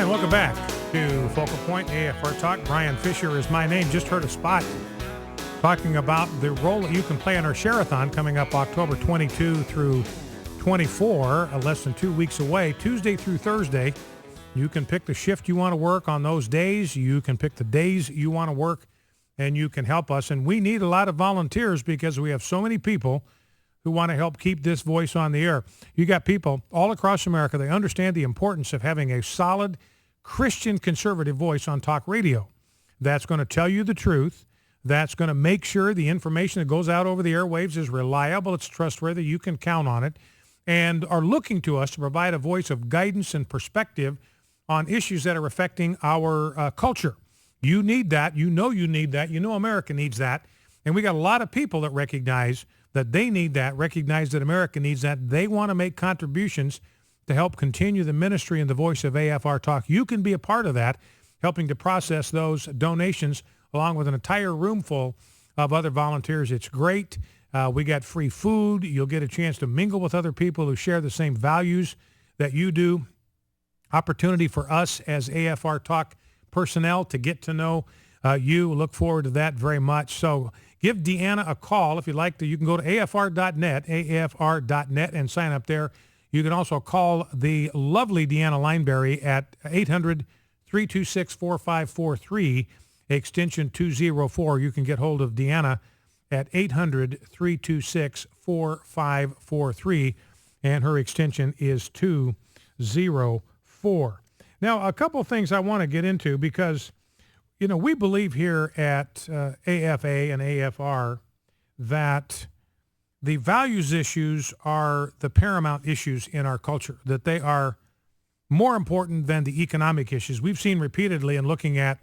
Hi, and welcome back to Focal Point AFR Talk. Brian Fisher is my name. Just heard a spot talking about the role that you can play in our Share-a-thon coming up October 22 through 24, less than 2 weeks away, Tuesday through Thursday. You can pick the shift you want to work on those days. You can pick the days you want to work, and you can help us. And we need a lot of volunteers because we have so many people who want to help keep this voice on the air. You got people all across America. They understand the importance of having a solid Christian conservative voice on talk radio that's going to tell you the truth, that's going to make sure the information that goes out over the airwaves is reliable, it's trustworthy, you can count on it, and are looking to us to provide a voice of guidance and perspective on issues that are affecting our culture. You need that. You know need that. You know America needs that. And we got a lot of people that recognize that they need that, recognize that America needs that. They want to make contributions to help continue the ministry and the voice of AFR Talk. You can be a part of that, helping to process those donations along with an entire room full of other volunteers. It's great. We got free food. You'll get a chance to mingle with other people who share the same values that you do. Opportunity for us as AFR Talk personnel to get to know you. Look forward to that very much. So give Deanna a call if you'd like to. You can go to afr.net, and sign up there. You can also call the lovely Deanna Lineberry at 800-326-4543, extension 204. You can get hold of Deanna at 800-326-4543, and her extension is 204. Now, a couple of things I want to get into because, you know, we believe here at AFA and AFR that the values issues are the paramount issues in our culture, that they are more important than the economic issues. We've seen repeatedly in looking at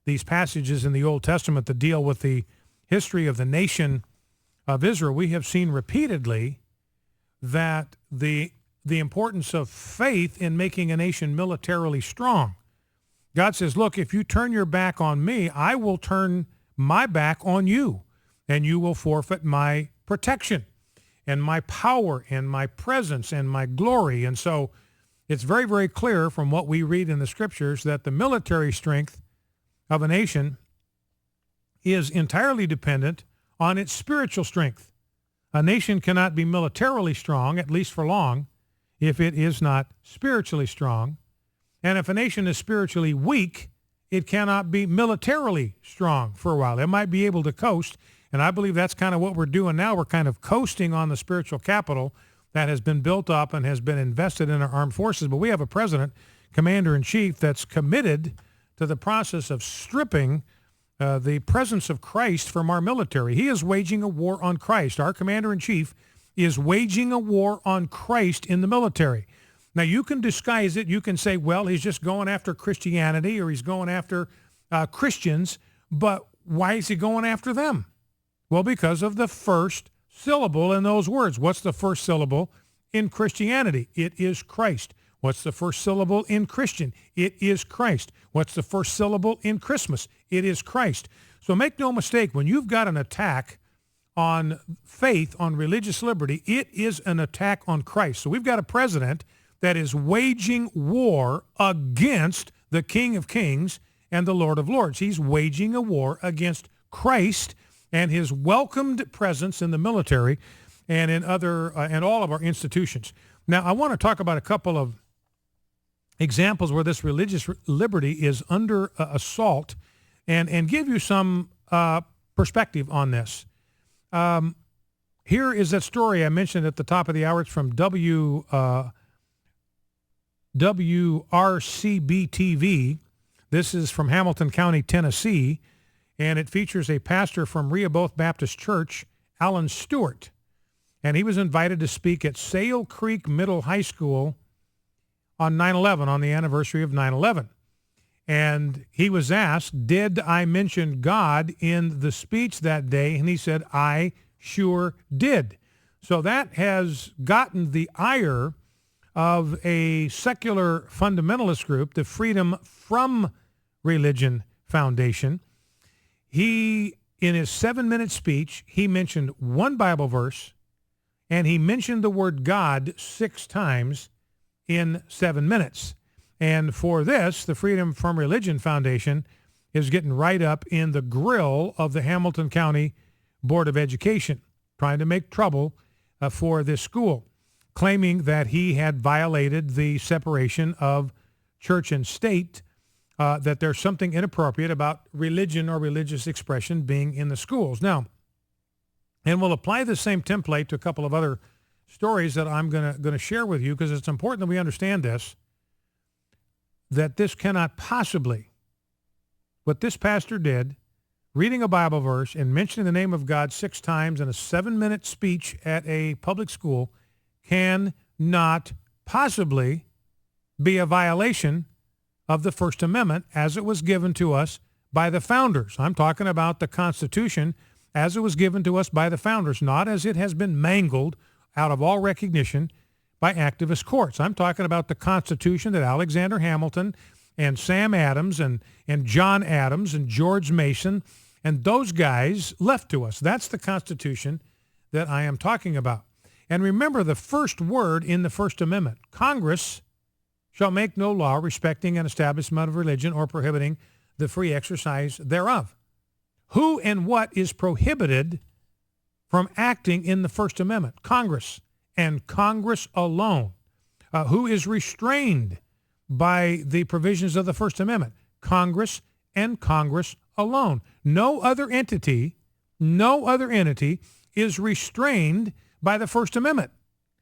these passages in the Old Testament that deal with the history of the nation of Israel, we have seen repeatedly that the importance of faith in making a nation militarily strong. God says, look, if you turn your back on me, I will turn my back on you, and you will forfeit my protection and my power and my presence and my glory. And so it's very, very clear from what we read in the scriptures that the military strength of a nation is entirely dependent on its spiritual strength. A nation cannot be militarily strong, at least for long, if it is not spiritually strong. And if a nation is spiritually weak, it cannot be militarily strong for a while. It might be able to coast, and I believe that's kind of what we're doing now. We're kind of coasting on the spiritual capital that has been built up and has been invested in our armed forces. But we have a president, commander-in-chief, that's committed to the process of stripping the presence of Christ from our military. He is waging a war on Christ. Our commander-in-chief is waging a war on Christ in the military. Now, you can disguise it. You can say, well, he's just going after Christianity or he's going after Christians. But why is he going after them? Well, because of the first syllable in those words. What's the first syllable in Christianity? It is Christ. What's the first syllable in Christian? It is Christ. What's the first syllable in Christmas? It is Christ. So make no mistake, when you've got an attack on faith, on religious liberty, it is an attack on Christ. So we've got a president that is waging war against the King of Kings and the Lord of Lords. He's waging a war against Christ and his welcomed presence in the military and in other and all of our institutions. Now, I want to talk about a couple of examples where this religious liberty is under assault and give you some perspective on this. Here is that story I mentioned at the top of the hour. It's from WRCB-TV. This is from Hamilton County, Tennessee, and it features a pastor from Rehoboth Baptist Church, Alan Stewart. And he was invited to speak at Sale Creek Middle High School on 9/11, on the anniversary of 9/11. And he was asked, did I mention God in the speech that day? And he said, I sure did. So that has gotten the ire of a secular fundamentalist group, the Freedom From Religion Foundation. He, in his 7-minute speech, he mentioned one Bible verse, and he mentioned the word God 6 times in 7 minutes. And for this, the Freedom from Religion Foundation is getting right up in the grill of the Hamilton County Board of Education, trying to make trouble for this school, claiming that he had violated the separation of church and state, that there's something inappropriate about religion or religious expression being in the schools. Now, and we'll apply the same template to a couple of other stories that I'm going to share with you, because it's important that we understand this, that this cannot possibly, what this pastor did, reading a Bible verse and mentioning the name of God 6 times in a 7-minute speech at a public school, cannot possibly be a violation of the First Amendment as it was given to us by the founders. I'm talking about the Constitution as it was given to us by the founders, not as it has been mangled out of all recognition by activist courts. I'm talking about the Constitution that Alexander Hamilton and Sam Adams and John Adams and George Mason and those guys left to us. That's the Constitution that I am talking about. And remember the first word in the First Amendment: Congress shall make no law respecting an establishment of religion or prohibiting the free exercise thereof. Who and what is prohibited from acting in the First Amendment? Congress, and Congress alone. Who is restrained by the provisions of the First Amendment? Congress and Congress alone. No other entity is restrained by the First Amendment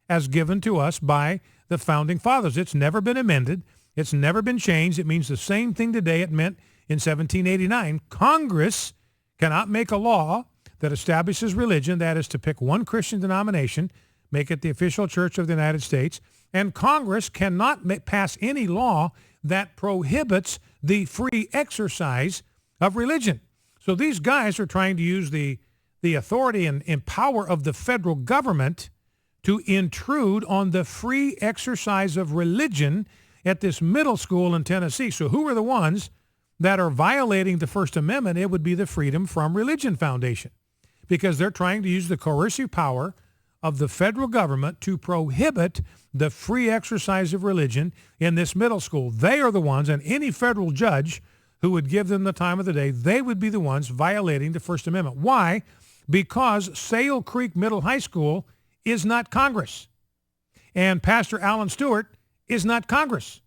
as given to us by the Founding Fathers. It's never been amended. It's never been changed. It means the same thing today it meant in 1789. Congress cannot make a law that establishes religion, that is to pick one Christian denomination, make it the official church of the United States, and Congress cannot pass any law that prohibits the free exercise of religion. So these guys are trying to use the authority and power of the federal government to intrude on the free exercise of religion at this middle school in Tennessee. So who are the ones that are violating the First Amendment? It would be the Freedom from Religion Foundation, because they're trying to use the coercive power of the federal government to prohibit the free exercise of religion in this middle school. They are the ones, and any federal judge who would give them the time of the day, they would be the ones violating the First Amendment. Why? Because Sale Creek Middle High School is not Congress, and Pastor Alan Stewart is not Congress.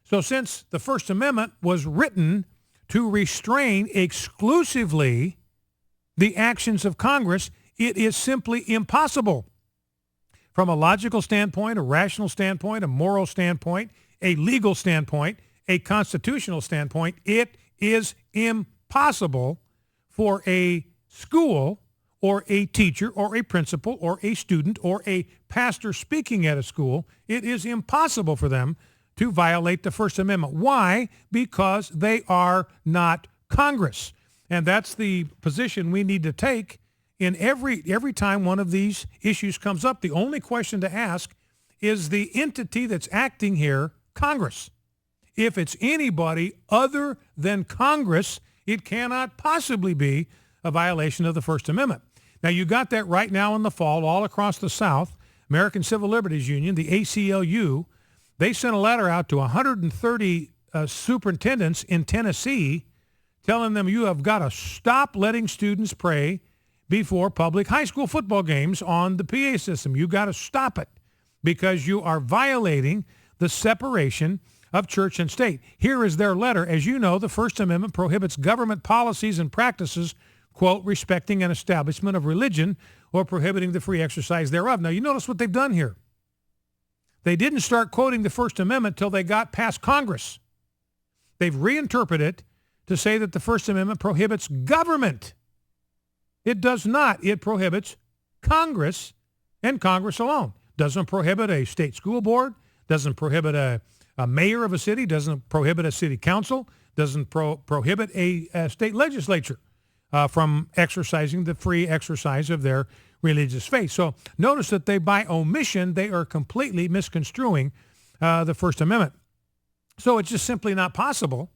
So since the First Amendment was written to restrain exclusively the actions of Congress, it is simply impossible from a logical standpoint, a rational standpoint, a moral standpoint, a legal standpoint, a constitutional standpoint. It is impossible for a school or a teacher or a principal or a student or a pastor speaking at a school, it is impossible for them to violate the First Amendment. Why? Because they are not Congress. And that's the position we need to take in every time one of these issues comes up. The only question to ask is the entity that's acting here Congress. If it's anybody other than Congress, it cannot possibly be a violation of the First Amendment. Now, you got that right now in the fall all across the South. American Civil Liberties Union, the ACLU, they sent a letter out to 130 superintendents in Tennessee telling them you have got to stop letting students pray before public high school football games on the PA system. You got to stop it because you are violating the separation of church and state. Here is their letter. As you know, the First Amendment prohibits government policies and practices, quote, respecting an establishment of religion or prohibiting the free exercise thereof. Now, you notice what they've done here. They didn't start quoting the First Amendment till they got past Congress. They've reinterpreted it to say that the First Amendment prohibits government. It does not. It prohibits Congress and Congress alone. Doesn't prohibit a state school board, doesn't prohibit a mayor of a city, doesn't prohibit a city council, doesn't prohibit a state legislature from exercising the free exercise of their religious faith. So notice that they, by omission, they are completely misconstruing the First Amendment. So it's just simply not possible.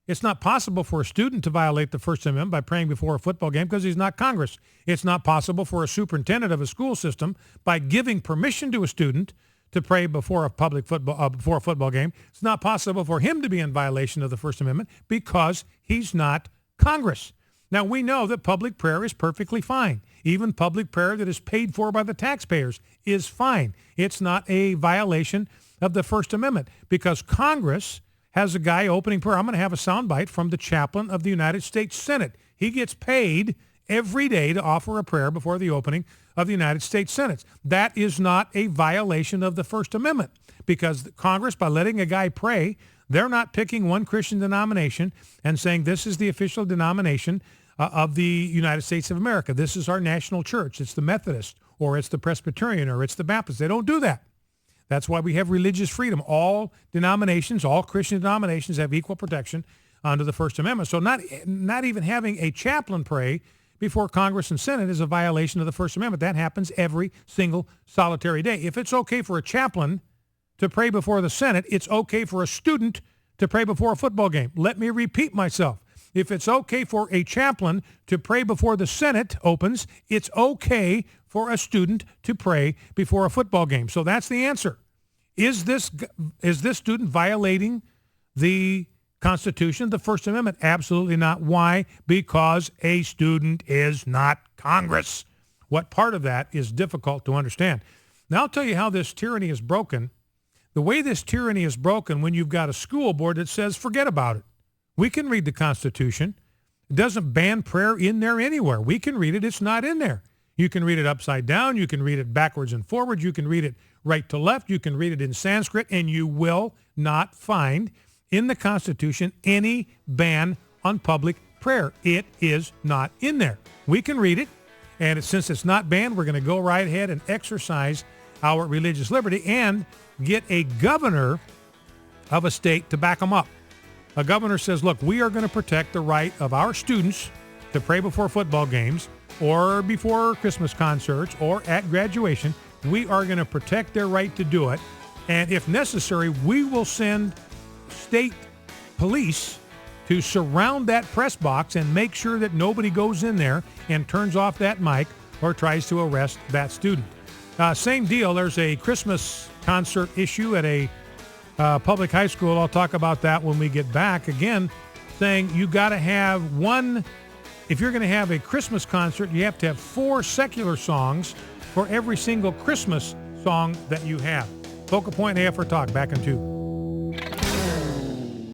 It's not possible for a student to violate the First Amendment by praying before a football game because he's not Congress. It's not possible for a superintendent of a school system by giving permission to a student to pray before a before a football game. It's not possible for him to be in violation of the First Amendment because he's not Congress. Now, we know that public prayer is perfectly fine. Even public prayer that is paid for by the taxpayers is fine. It's not a violation of the First Amendment because Congress has a guy opening prayer. I'm going to have a soundbite from the chaplain of the United States Senate. He gets paid every day to offer a prayer before the opening of the United States Senate. That is not a violation of the First Amendment because Congress, by letting a guy pray, they're not picking one Christian denomination and saying this is the official denomination of the United States of America. This is our national church. It's the Methodist or it's the Presbyterian or it's the Baptist. They don't do that. That's why we have religious freedom. All denominations, all Christian denominations have equal protection under the First Amendment. So not even having a chaplain pray before Congress and Senate is a violation of the First Amendment. That happens every single solitary day. If it's okay for a chaplain to pray before the Senate, it's okay for a student to pray before a football game. Let me repeat myself. If it's okay for a chaplain to pray before the Senate opens, it's okay for a student to pray before a football game. So that's the answer. Is this student violating the Constitution, the First Amendment? Absolutely not. Why? Because a student is not Congress. What part of that is difficult to understand? Now I'll tell you how this tyranny is broken. The way this tyranny is broken when you've got a school board that says, forget about it. We can read the Constitution. It doesn't ban prayer in there anywhere. We can read it. It's not in there. You can read it upside down. You can read it backwards and forwards. You can read it right to left. You can read it in Sanskrit, and you will not find in the Constitution any ban on public prayer. It is not in there. We can read it, and since it's not banned, we're going to go right ahead and exercise our religious liberty and get a governor of a state to back them up. A governor says, look, we are going to protect the right of our students to pray before football games or before Christmas concerts or at graduation. We are going to protect their right to do it. And if necessary, we will send state police to surround that press box and make sure that nobody goes in there and turns off that mic or tries to arrest that student. Same deal. There's a Christmas concert issue at a public high school. I'll talk about that when we get back. Again, saying you got to have one. If you're going to have a Christmas concert, you have to have 4 secular songs for every single Christmas song that you have. Focal Point AFR Talk, back in 2.